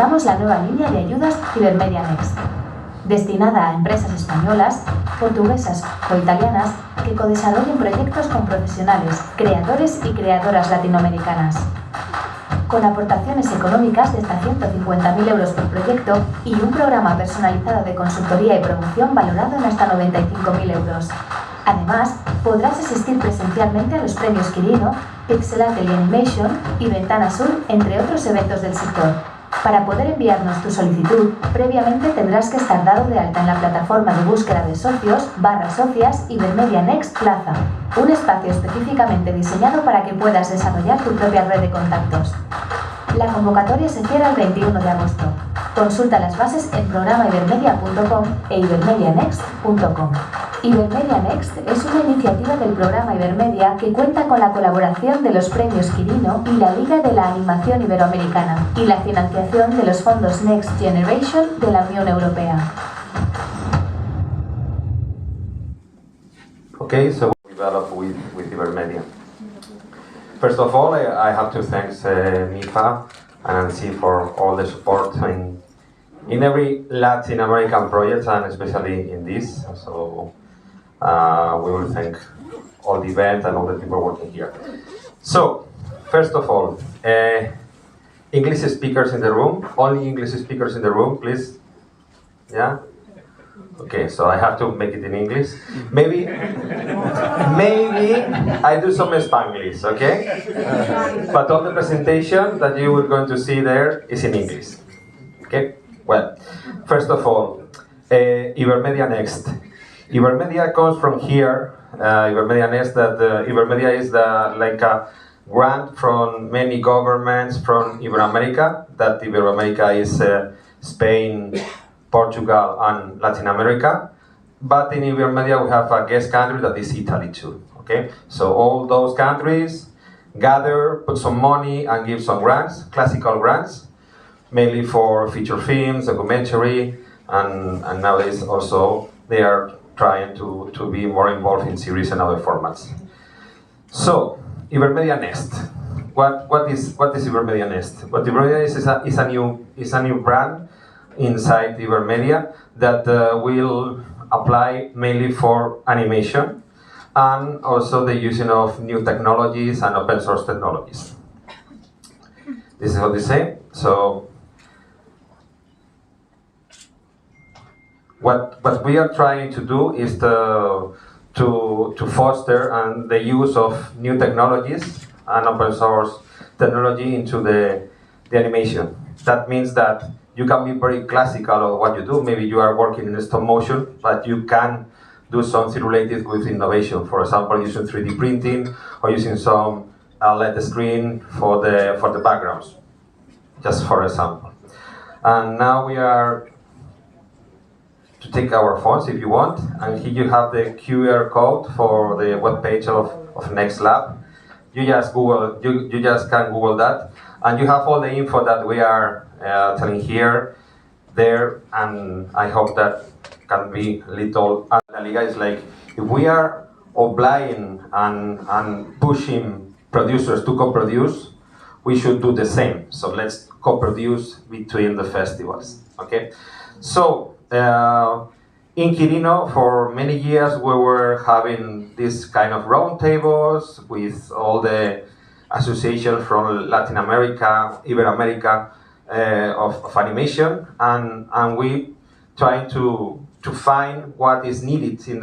presentamos la nueva línea de ayudas Ibermedia Next, destinada a empresas españolas, portuguesas o italianas que codesarrollen proyectos con profesionales, creadores y creadoras latinoamericanas. Con aportaciones económicas de hasta 150.000 euros por proyecto y un programa personalizado de consultoría y promoción valorado en hasta 95.000 euros. Además, podrás asistir presencialmente a los premios Quirino, Pixel Art y Animation y Ventana Sur, entre otros eventos del sector. Para poder enviarnos tu solicitud, previamente tendrás que estar dado de alta en la plataforma de búsqueda de socios /socias Ibermedia Next Plaza, un espacio específicamente diseñado para que puedas desarrollar tu propia red de contactos. La convocatoria se cierra el 21 de agosto. Consulta las bases en programaibermedia.com e ibermedianext.com. Ibermedia Next es una iniciativa del programa Ibermedia que cuenta con la colaboración de los premios Quirino y la Liga de la Animación Iberoamericana y la financiación de los fondos Next Generation de la Unión Europea. Okay, so we develop with Ibermedia. First of all, I have to thank NIFA and Annecy for all the support in every Latin American project, and especially in this. So we will thank all the event and all the people working here. So, first of all, English speakers in the room. Only English speakers in the room, please. Yeah? Okay, so I have to make it in English. Maybe I do some Spanglish, okay? But all the presentation that you are going to see there is in English. Okay? Well, first of all, Ibermedia Next. Ibermedia comes from here. Ibermedia Next. That Ibermedia is like a grant from many governments from Iberoamerica. That Iberoamerica is Spain, Portugal, and Latin America. But in Ibermedia we have a guest country that is Italy too. Okay, so all those countries gather, put some money, and give some grants, classical grants, mainly for feature films, documentary, and nowadays also they are trying to be more involved in series and other formats. So, Ibermedia Next. What is Ibermedia Next? What Ibermedia is a new brand inside Ibermedia that will apply mainly for animation and also the using of new technologies and open source technologies. This is what they say. So what we are trying to do is to foster the use of new technologies and open source technology into the animation. That means that you can be very classical of what you do. Maybe you are working in stop motion, but you can do something related with innovation. For example, using 3D printing or using some LED screen for the backgrounds, just for example. And now we are to take our phones if you want, and here you have the QR code for the webpage of Next Lab. You just can Google that, and you have all the info that we are telling here, there, and I hope that can be little. And La Liga is like, if we are obliging and pushing producers to co-produce, we should do the same. So let's co-produce between the festivals. Okay, so. In Quirino, for many years, we were having this kind of roundtables with all the associations from Latin America, Iberoamerica, of animation, and we trying to find what is needed in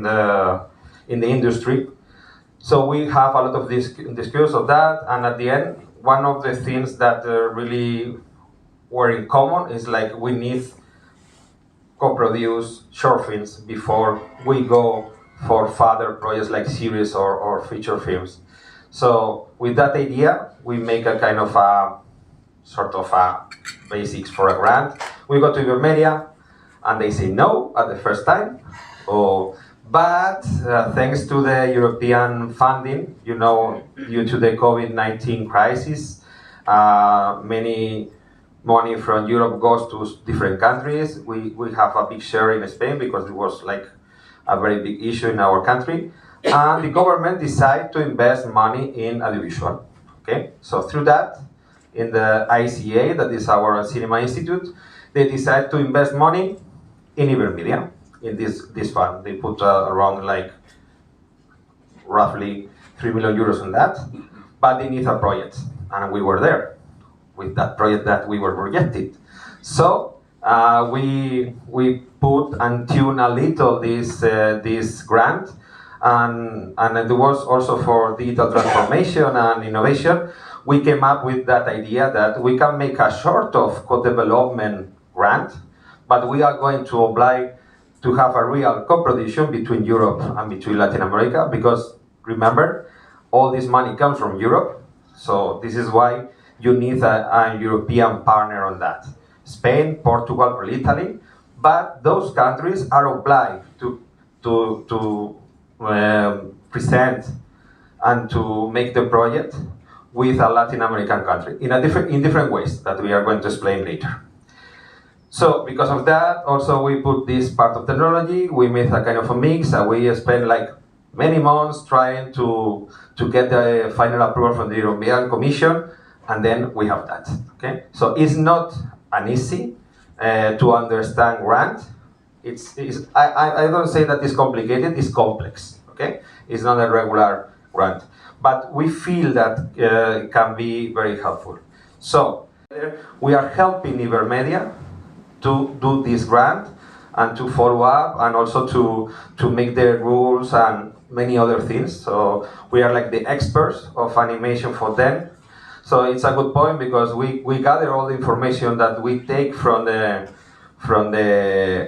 the industry. So we have a lot of discussions of that, and at the end, one of the things that really were in common is like we need co-produce short films before we go for further projects like series or feature films. So with that idea, we make a kind of a sort of a basics for a grant. We go to Ibermedia, and they say no at the first time. But thanks to the European funding, you know, due to the COVID-19 crisis, many money from Europe goes to different countries. We have a big share in Spain because it was like a very big issue in our country. And the government decided to invest money in audiovisual. Okay, so through that, in the ICA, that is our cinema institute, they decided to invest money in Ibermedia, in this fund. They put around like roughly 3 million euros on that, but they need a project, and we were there with that project that we were rejected. So we put and tune a little this grant, and it was also for digital transformation and innovation. We came up with that idea that we can make a sort of co-development grant, but we are going to oblige to have a real co-production between Europe and between Latin America, because remember, all this money comes from Europe, so this is why you need a European partner on that. Spain, Portugal, or Italy, but those countries are obliged to present and to make the project with a Latin American country in different ways that we are going to explain later. So because of that, also we put this part of technology. We made a kind of a mix, and we spent like many months trying to get the final approval from the European Commission, and then we have that. Okay, so it's not an easy to understand grant. I don't say that it's complicated. It's complex. Okay, it's not a regular grant, but we feel that it can be very helpful. So we are helping Ibermedia to do this grant and to follow up, and also to make the rules and many other things. So we are like the experts of animation for them. So it's a good point, because we gather all the information that we take from the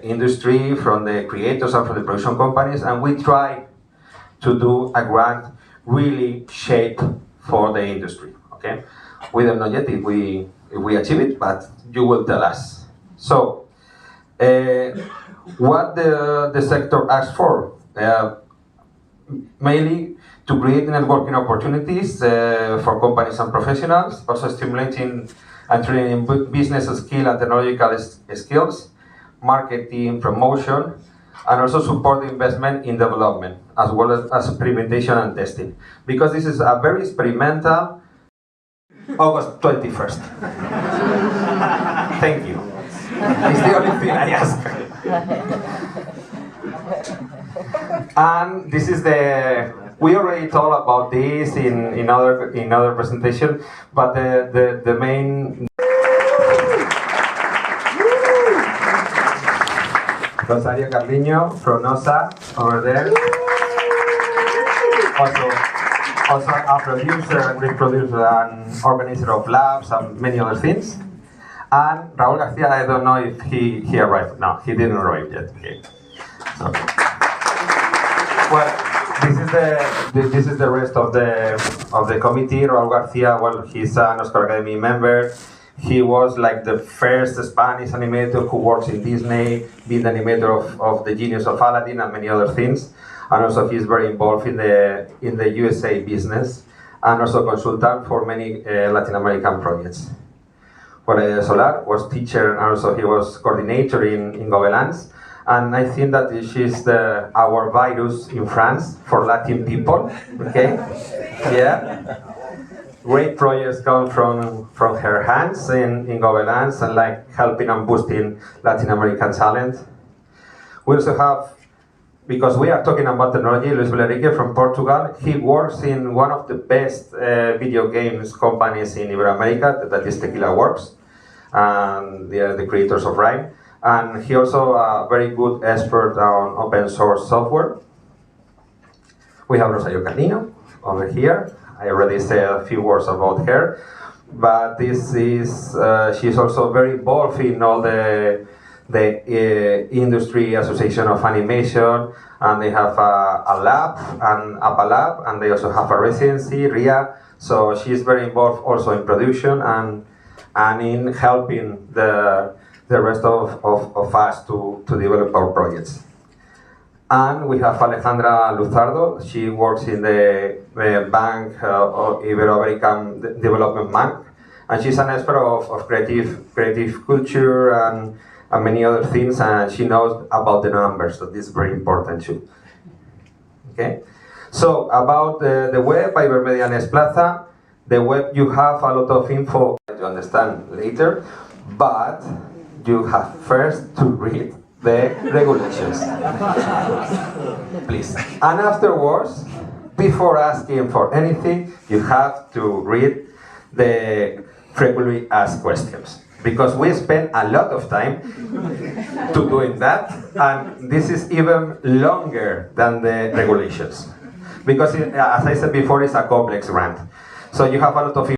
industry, from the creators and from the production companies, and we try to do a grant really shaped for the industry. Okay, we don't know yet if we achieve it, but you will tell us. So, what the sector asks for? Mainly to create networking opportunities for companies and professionals, also stimulating and training business skill and technological skills, marketing, promotion, and also support the investment in development, as well as experimentation and testing. Because this is a very experimental. August 21st. Thank you. It's the only thing I ask. And this is we already talked about this in other presentation, but the main Rosario Carliño from NOSA over there. Also a producer, a great producer and organizer of labs and many other things. And Raúl García, I don't know if he arrived. No, he didn't arrive yet. Okay. So, well, this is the rest of the committee. Raúl García, well, he's an Oscar Academy member. He was like the first Spanish animator who works in Disney, being the animator of The Genius of Aladdin and many other things. And also he's very involved in the USA business, and also consultant for many Latin American projects. Jorge Solar was teacher, and also he was coordinator in Gobelins. And I think that she's our virus in France for Latin people. Okay, yeah. Great projects come from her hands in Gobelins, and like helping and boosting Latin American talent. We also have, because we are talking about technology, Luis Belerique from Portugal. He works in one of the best video games companies in Iberoamerica, that is Tequila Works, and they are the creators of Rhyme. And he also a very good expert on open source software. We have Rosario Carliño over here. I already said a few words about her, but she's also very involved in all the industry association of animation, and they have a lab, and APA lab, and they also have a residency, RIA. So she's very involved also in production and in helping the rest of us to develop our projects. And we have Alejandra Luzardo. She works in the bank, Ibero-American Development Bank, and she's an expert of creative culture and many other things, and she knows about the numbers, so this is very important too. Okay, so about the web, Ibermedia Next Plaza, The web, you have a lot of info to understand later, but you have first to read the regulations. Please. And afterwards, before asking for anything, you have to read the frequently asked questions. Because we spend a lot of time to doing that, and this is even longer than the regulations. Because, as I said before, it's a complex grant. So you have a lot of